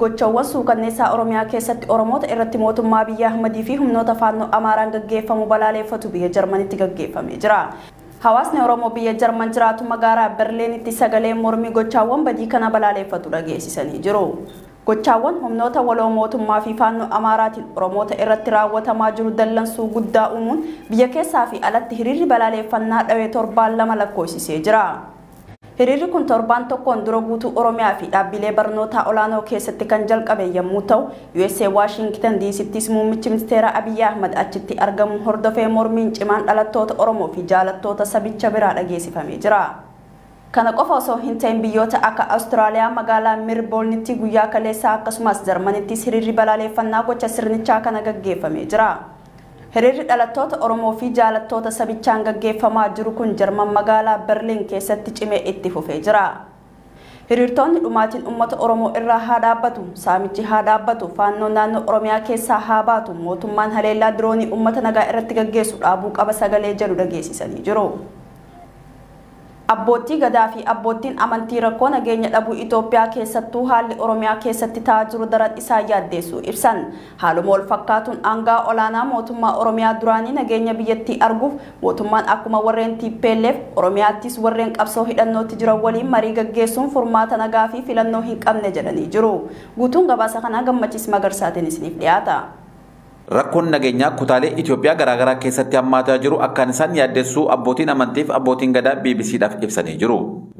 gochawwan suukanneessaa Oromiyaa keessatti Oromoota irratti mootummaa biyya Ahmadii fi humnoota faannoo Amaaraan gaggeeffamu balaaleffatu biyya Jarmanitti gaggeeffamee jira. Hawaasni Oromoo biyya Jarman jiraatu magaalaa Berliinitti sagalee mormii gochawwan badii kana balaaleffatu dhageessisanii jiru. Gochawwan humnoota waloo mootummaa fi faannoo Amaaraatiin Oromoota irratti raawwatamaa jiru dallansuu guddaa uumuun biyya keessaa fi alatti hiriirri balaaleffannaa dhawee torbaan lama lakkoofsisee jira. Hiriirri kun torbaan tokkoon dura guutuu Oromiyaa fi dhaabbilee barnootaa olaanoo keessatti kan jalqabe yommuu ta'u, USA Washington DC'ttis muummichi ministeera Abiy Ahmad achitti argamu hordofee mormiin cimaan dhalattoota Oromoo fi jaalattoota sabicha biraa dhageessifamee jira. Kana qofa osoo hin ta'in biyyoota akka Austraaliyaa magaalaa Melbournetti guyyaa kaleessaa akkasumas Jarmanittis hiriirri balaaleffannaa gocha sirnichaa kana gaggeeffamee jira. Hiriirri dhalattoota Oromoo fi jaalattoota sabichaan gaggeeffamaa jiru kun Jarman magaalaa Berliin keessatti cimee itti fufee jira. Hiriirtonni dhumaatiin uummata Oromoo irraa haa dhaabbatu, saamichi haa dhaabbatu, faannoon naannoo Oromiyaa keessaa haa baatu, mootummaan haleellaa diroonii uummata nagaa irratti gaggeessu dhaabuu qaba sagalee jedhu dhageessisanii jiru. Abbootii gadaa fi abbootiin amantii rakkoo nageenya dhabuu Itoophiyaa keessattuu haalli Oromiyaa keessatti ta'aa jiru daran isaan yaaddeessu ibsan. Haaluma wal fakkaatuun aangaa olaanaa mootummaa Oromiyaa duraanii nageenya biyyattii arguuf mootummaan akkuma warreen TPLF Oromiyaattis warreen qabsoo hidhannootti jiran waliin marii gaggeessuun furmaata nagaa fi filannoo hin qabne jedhanii jiru. Guutuun gabaasa kanaa Gammachiis Magarsaatiin isiniif dhiyaata. Rakkoon nageenyaa kutaalee Itoophiyaa garaagaraa keessatti hammaataa jiru akkaan isaan yaaddeessuu abbootiin amantiif abbootiin gadaa BBCdhaaf ibsanii jiru.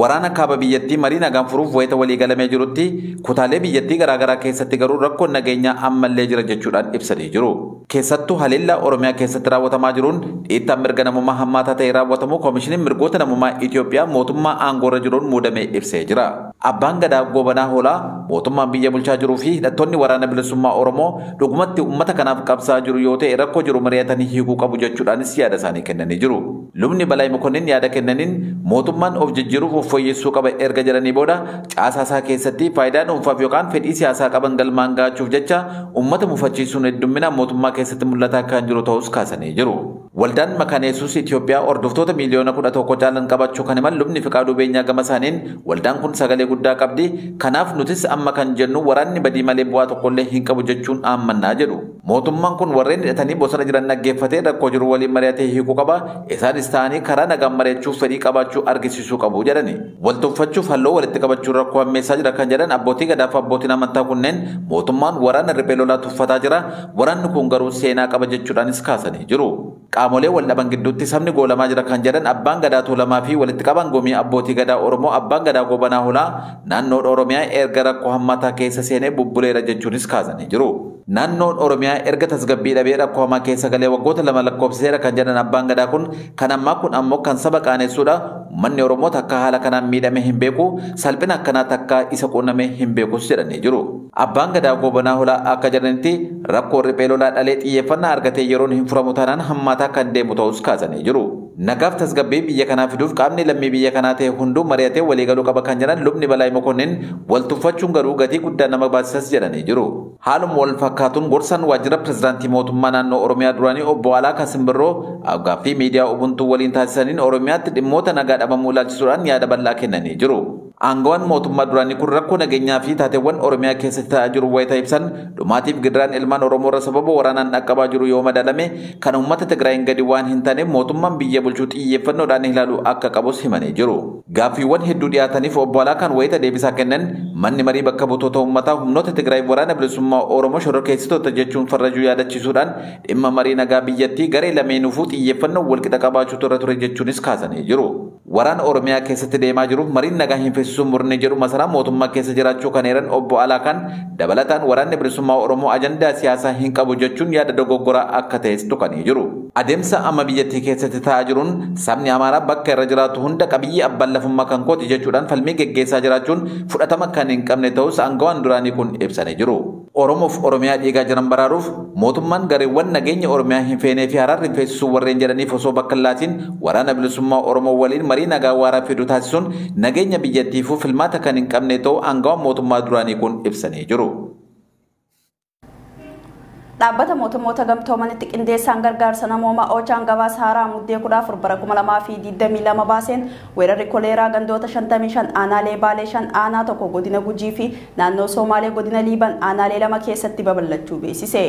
Waraana kaaba biyyattii marii nagaan furuuf wayita walii galamee jirutti kutaalee biyyattii garaagaraa keessatti garuu rakkoon nageenyaa ammallee jira jechuudhaan ibsanii jiru. Keessattuu haleellaa Oromiyaa keessatti raawwatamaa jiruun dhiittaan mirga namummaa hammaataa ta'e raawwatamu koomishiniin mirgoota namummaa Itoophiyaa mootummaa aangoorra jiruun muudamee ibsee jira. Abbaan gadaa Gobanaa Hoolaa mootummaan biyya bulchaa jiruu fi hidhattoonni waraana bilisummaa Oromoo dhugumatti uummata kanaaf qabsaa jiru yoo ta'e rakkoo jiru mari'atanii hiikuu qabu jechuudhaanis yaada isaanii kennanii jiru. Lubni Balaa Mokonnin yaada kennaniin mootummaan of jijjiiruuf of fooyyessuu qaba erga jedhanii booda caasaa isaa keessatti faayidaa dhuunfaaf yookaan fedhii siyaasaa qaban galmaan gaachuuf jecha uummata mufachiisuun heddumminaan mootummaa keessatti mul'ataa kan jiru ta'us kaasanii jiru. Waldaan Makaana Yesuus Itoophiyaa hordoftoota miliyoona 11 caalan qabachuu kan himan lubni Fiqaaduu Beenyaa gama isaaniin waldaan kun sagalee guddaa qabdi. Kanaaf nutis amma kan jennu waraanni badii malee bu'aa tokkollee hin qabu jechuun aamannaa jedhu. Mootummaan kun warreen hidhatanii bosona jiran dhaggeeffatee rakkoo jiru waliin mari'atee hiikuu qaba. Isaanis ta'anii karaa nagaan mari'achuuf fedhii qabaachuu argisiisuu qabu jedhani. Waltuffachuuf halluu walitti qabachuun rakkoo hammeessaa jira kan jedhan abbootii gadaa fi abbootiin amantaa kunneen mootummaan waraana riphee lolaa tuffataa jira. Waraanni kun garuu seenaa qaba jechuudhaanis kaasanii jiru. Qaamolee wal dhaban gidduutti sabni goolamaa jira kan jedhan abbaan gadaa Tuulamaa fi walitti qaban gomii abbootii gadaa Oromoo abbaan gadaa Gobanaa Hoolaa naannoon Oromiyaa erga rakkoo hammaataa keessa seenee bubbuleera jechuunis kaasanii jiru. Naannoon Oromiyaa erga tasgabbii dhabee rakkoo hamaa keessa galee waggoota lama lakkoofsiseera kan jedhan abbaan gadaa kun kan ammaa kun ammoo kan saba qaanessuudha. Uummanni Oromoo takka haala kanaan miidhame hin beeku, salphina akkanaa takka isa quunname hin beekus jedhanii jiru. Abbaan gadaa Gobanaa Hoolaa akka jedhanitti rakkoo riphee lolaa dhalee xiyyeeffannaa argatee yeroon hin furamu taanaan hammaataa kan deemu ta'us kaasanii jiru. Nagaaf tasgabbii biyya kanaa fiduuf qaamni lammii biyya kanaa ta'e hunduu mari'atee walii galuu qaba kan jedhan lubni Balaa Mokonnin waltuffachuun garuu gatii guddaa nama baasisas jedhanii jiru. Haaluma wal fakkaatuun gorsaan waajjira pirezidaantii mootummaa naannoo Oromiyaa duraanii obbo Alaa Simbirroo gaaffii miidiyaa Ubuntuu waliin taasisaniin Oromiyaatti dhimmoota nagaa dhabamuu ilaalchisuudhaan yaada bal'aa kennanii jiru. Aangawaan mootummaa duraanii kun rakkoo nageenyaa fi taateewwan Oromiyaa keessatti ta'aa jiru wayita ibsan dhumaatiif gidiraan ilmaan Oromoo irra sababa waraanaan dhaqqabaa jiru yoo madaalame kan uummata Tigraayin gadi waan hin taane mootummaan biyya bulchuu xiyyeeffannoodhaan ilaaluu akka qabus himanii jiru. Gaaffiiwwan hedduu dhiyaataniif obbo Alaa kan wayita deebisaa kennan manni marii bakka butoota uummataa humnoota Tigraay waraana bilisummaa Oromoo shororkeessitoota jechuun farrajuu yaadachiisuudhaan dhimma marii nagaa biyyattii garee lameenuufuu xiyyeeffannoo walqixa qabaachuu ture jechuunis kaasanii jiru. Waraana Oromiyaa keessatti deemaa jiruuf mariin nagaa hin feesisuun murni jedhu masaraa mootummaa keessa jiraachuu kan eeran obbo Alaa kan dabalataan waraanni bilisummaa Oromoo ajandaa siyaasaa hin qabu jechuun yaada dogoggoraa akka ta'es tuqanii jiru. Adeemsa amma biyyattii keessatti ta'aa jiruun sabni Amaaraa bakka irra jiraatu hunda qabiyyee abbaan lafummaa kan kooti jechuudhaan falmii geggeessaa jiraachuun fudhatama kan hin qabne ta'us aangawaan duraanii kun ibsanii jiru. Oromoof Oromiyaa dhiigaa jiran baraaruuf mootummaan gareewwan nageenya Oromiyaa hin feenee fi haraarri hin feesisuu warreen jedhaniif osoo bakka laatiin waraana bilisummaa Oromoo waliin marii nagaa waaraa fiduu taasisuun nageenya biyyattiifuu filmaata kan hin qabne ta'uu aangawaan mootummaa duraanii kun ibsanii jiru. Dhaabbata mootummoota gamtoomanitti qindeessaan gargaarsa namoomaa Ochaan gabaasa haaraa muddee 14 bara 2022 baaseen weerarri koleeraa gandoota 55 aanaalee Baalee 5 aanaa tokko godina Gujii fi naannoo Somaalee godina Liiban aanaalee 2 keessatti babal'achuu beeksise.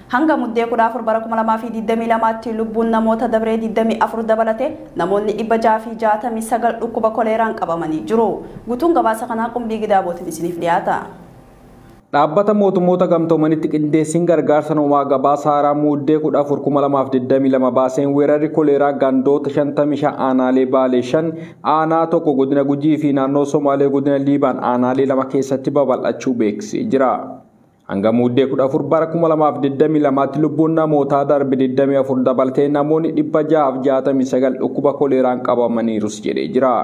Hanga muddee 14 bara 2022tti lubbuun namoota dabree 24 dabalate namoonni 669 dhukkuba koleeraan qabamanii jiru. Guutuun gabaasa kanaa qumbii gidaabootiin isiniif dhiyaata. Dhaabbata mootummoota gamtoomanitti qindeessiin gargaarsa namoomaa gabaasa haaraa muddee 14 2022 baaseen weerarri koleeraa gandoota 55 aanaalee Baalee 5 aanaa tokko godina Gujii fi naannoo Somaalee godina Liibaan aanaalee 2 keessatti babal'achuu beeksisee jira. Hanga muddee 14 bara 2022tti lubbuun namootaa darbe 24 dabalatee namoonni 669 dhukkuba koleeraan qabamaniirus jedhee jira.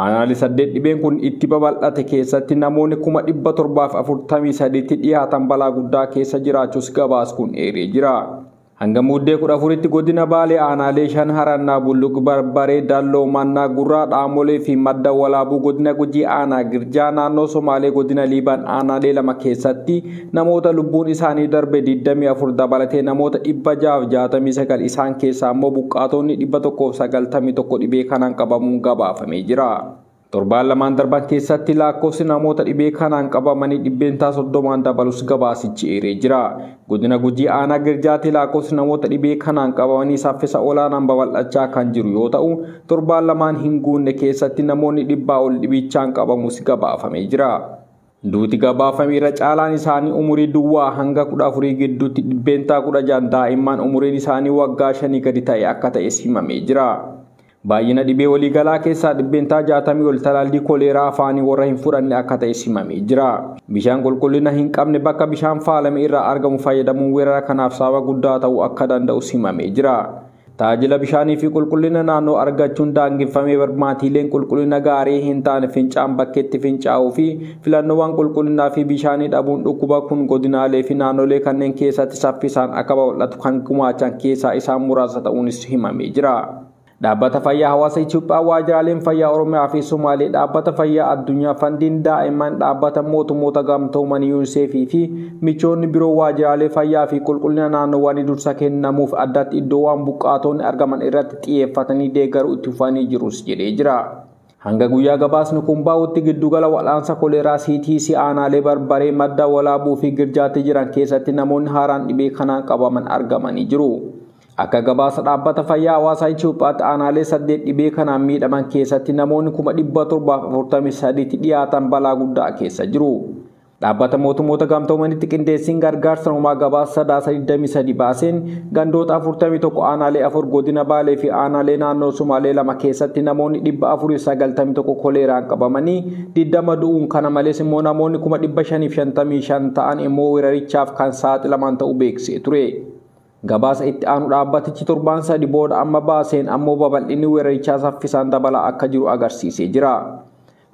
Aanaalee 8 dhibeen kun itti babal'ate keessatti namoonni 743 dhiyaatan balaa guddaa keessa jiraachuus gabaas kun eeree jira. Hanga muddee 14tti godina Baalee aanaalee 5 Harannaa Bulluq Barbaree Dalloo Mannaa Gurraa Dhaamolee fi Madda Walaabuu godina Gujii aanaa Girjaa naannoo Somaalee godina Liibaan aanaalee 2 keessatti namoota lubbuun isaanii darbe 24 dabalatee namoota 669 isaan keessaa immoo buqqaatonni 191 dhibee kanaan qabamuun gabaafamee jira. Torbaan lamaan darban keessatti lakkoofsi namoota dhibee kanaan qabamanii 30 dabalus gabaasichi eeree jira. Godina Gujii aanaa Girjaatti lakkoofsi namoota dhibee kanaan qabamanii saffisa olaanaan babal'achaa kan jiru yoo ta'u, torbaan lamaan hin guunne keessatti namoonni 100 ol dhibichaan qabamus gabaafamee jira. Duuti gabaafame irra caalaan isaanii umurii duwwaa hanga 14 gidduutti 16 daa'imman umuriin isaanii waggaa 5 gadi ta'e akka ta'e himamee jira. Baay'ina dhibee waliigalaa keessaa 60 ol talaallii koleeraa afaanii warra hin fudhanne akka ta'e himamee jira. Bishaan qulqullina hin qabne bakka bishaan faalame irraa argamu fayyadamuun weerara kanaaf sababa guddaa ta'uu akka danda'u himamee jira. Tajaajila bishaanii fi qulqullina naannoo argachuun daangeffamee barmaatiileen qulqullina gaarii hin taane fincaan bakkeetti fincaa'uu fi filannoowwan qulqullinaa fi bishaanii dhabuun dhukkuba kun godinaalee fi naannolee kanneen keessatti saffisaan akka babal'atu kan gumaachan keessaa isaan muraasa ta'uunis himamee jira. Dhaabbata fayyaa hawaasa Itoophiyaa waajjiraaleen fayyaa Oromiyaa fi Somaalee dhaabbata fayyaa addunyaa fandiin daa'imman dhaabbata mootummoota gamtoomanii UNICEF fi michoonni biroo waajjiraalee fayyaa fi qulqullina naannoowwanii dursa kennamuuf addatti iddoowwan buqqaatonni argaman irratti xiyyeeffatanii deeggaruu itti fufanii jirus jedhee jira. Hanga guyyaa gabaasni kun bahutti giddugala wal'aansa koleeraa CTC aanaalee Barbaree Madda Walaabuu fi Girjaatti jiran keessatti namoonni haaraan dhibee kanaan qabaman argamanii jiru. Akka gabaasa dhaabbata fayyaa hawaasaa Itoophiyaatti aanaalee 8 dhibee kanaan miidhaman keessatti namoonni 743 dhiyaatan balaa guddaa keessa jiru. Dhaabbata mootummoota gamtoomanitti qindeessiin gargaarsa namoomaa gabaasa sadaasa 23 baaseen gandoota 41 aanaalee 4 godina Baalee fi aanaalee naannoo Somaalee 2 keessatti namoonni 491 koleeraan qabamanii 20 du'uun kana malees immoo namoonni 555 ta'an immoo weerarichaaf kan saaxilaman ta'uu beeksisee ture. Gabaasa itti aanu dhaabbatichi torbaan 3 booda amma baaseen ammoo babal'inni weerarichaa saffisaan dabalaa akka jiru agarsiisee jira.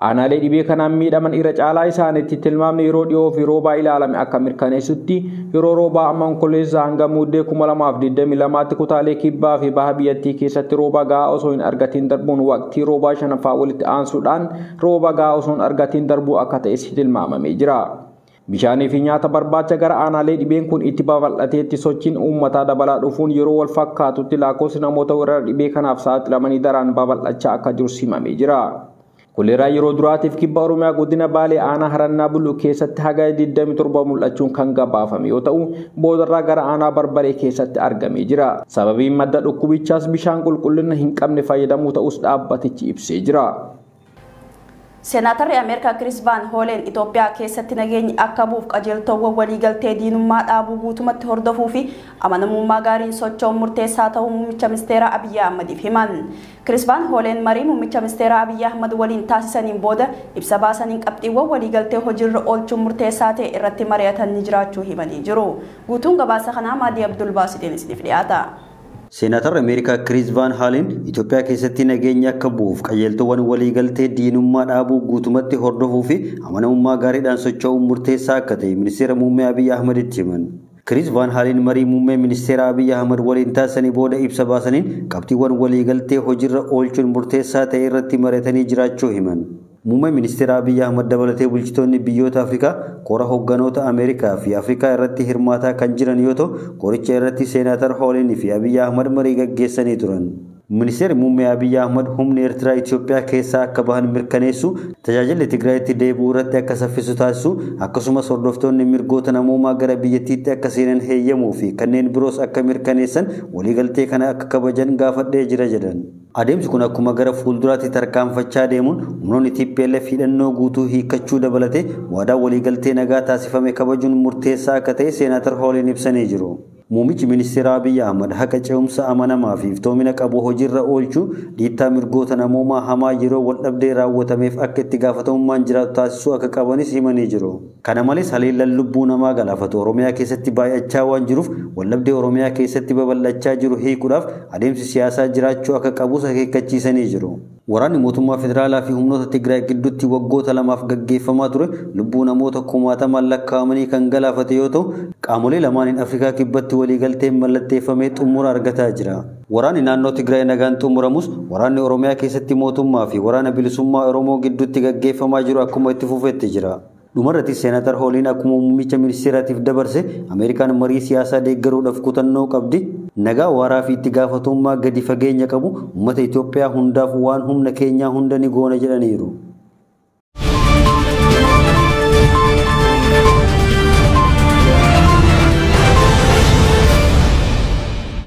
Aanaalee dhibee kanaan miidhaman irra caalaa isaaniitti tilmaamni yeroo dhiyoo fi roobaa ilaalame akka mirkaneessutti yeroo roobaa amma onkololeessa hanga muddee 2022tti kutaalee kibbaa fi baha biyyattii keessatti rooba gahaa osoo hin argatiin darbuun waqtii roobaa shanaffaa walitti aansuudhaan rooba gahaa osoo hin argatiin darbuu akka ta'es tilmaamamee jira. Bishaanii fi nyaata barbaacha gara aanaalee dhibeen kun itti babal'ateetti sochiin uummataa dabalaa dhufuun yeroo wal fakkaatutti lakkoofsi namoota weerara dhibee kanaaf saaxilamanii daraan babal'achaa akka jiru himamee jira. Koleeraa yeroo duraatiif kibba Oromiyaa godina Baalee aanaa Harannaa Bulluq keessatti haga 27 mul'achuun kan gabaafame yoo ta'u boodarraa gara aanaa Barbaree keessatti argamee jira. Sababiin madda dhukkubichaas bishaan qulqullina hin qabne fayyadamuu ta'us dhaabbatichi ibsee jira. Senatarri Ameerikaa Chris Van Hollen Itoophiyaa keessatti nageenyi akka bu'uuf qajeeltowwan waliigaltee diinummaa dhaabuu guutumatti hordofuu fi amanamummaa gaariin socho'uun murteessaa ta'uu muummicha ministeeraa Abiyyi Ahmadiif himan. Chris Van Hollen marii muummicha ministeeraa Abiyyi Ahmad waliin taasisaniin booda ibsa baasaniin qabxiiwwan waliigaltee hojiirra oolchuun murteessaa ta'e irratti mari'atanii jiraachuu himanii jiru. Guutuun gabaasa kanaa Maadii Abdul Baasitiin isiniif dhiyaata. Senatar Ameerikaa Chris Van Hollen Itoophiyaa keessatti nageenya akka bu'uuf qajeeltowwan waliigaltee diinummaa dhaabuu guutumatti hordofuu fi amanamummaa gaariidhaan socho'uun murteessaa akka ta'e ministeera muummee Abiyyi Ahmaditti himan. Chris Van Hollen marii muummee ministeera Abiyyi Ahmad waliin taasisanii booda ibsa baasaniin qabxiiwwan waliigaltee hojiirra oolchuun murteessaa ta'e irratti mari'atanii jiraachuu himan. Muummee ministeera Abiy Ahmad dabalatee bulchitoonni biyyoota Afrikaa kora hogganoota Ameerikaa fi Afrikaa irratti hirmaataa kan jiran yoo ta'u, koricha irratti Seenaatar Hooleen fi Abiy Ahmad marii gaggeessanii turan. Ministeerri muummee Abiy Ahmad humni Eertiraa Itoophiyaa keessaa akka bahan mirkaneessu, tajaajilli Tigraayitti deebi'uu irratti akka saffisu taasisu, akkasumas hordoftoonni mirgoota namoomaa gara biyyattiitti akka seenan heeyyamuu fi kanneen biroos akka mirkaneessan waliigaltee kana akka kabajan gaafadhee jira jedhan. Adeemsi kun akkuma gara fuulduraatti tarkaanfachaa deemuun humnoonni TPLF hidhannoo guutuu hiikkachuu dabalatee waadaa waliigaltee nagaa taasifame kabajuun murteessaa akka ta'e Seenaatar Hooleen ibsanii jiru. Muummichi ministeera Abiy Ahmad haqa ce'umsa amanamaa fi iftoomina qabu hojiirra oolchuu dhiittaa mirgoota namoomaa hamaa yeroo waldhabdee raawwatameef akka itti gaafatamummaan jiraatu taasisuu akka qabanis himanii jiru. Kana malees haleellaan lubbuu namaa galaafatu Oromiyaa keessatti baay'achaa waan jiruuf waldhabdee Oromiyaa keessatti babal'achaa jiru hiikuudhaaf adeemsi siyaasaa jiraachuu akka qabus akeekkachiisanii jiru. Waraanni mootummaa federaalaa fi humnoota Tigraay gidduutti waggoota lamaaf gaggeeffamaa ture lubbuu namoota kumaatamaan lakkaa'amanii kan galaafate yoo ta'u, qaamolee lamaaniin Afrikaa kibbatti waliigalteen mallatteeffamee xumura argataa jira. Waraanni naannoo Tigraay nagaan xumuramus waraanni Oromiyaa keessatti mootummaa fi waraana bilisummaa Oromoo gidduutti gaggeeffamaa jiru akkuma itti fufetti jira. Dhumarratti Seenaatar Hooleen akkuma muummicha ministeeraatiif dabarse Ameerikaan marii siyaasaa deeggaruudhaaf kutannoo qabdi. Nagaa waaraa fi itti gaafatamummaa gadi fageenya qabu uummata Itoophiyaa hundaaf waan humna keenyaa hunda ni goona jedhaniiru.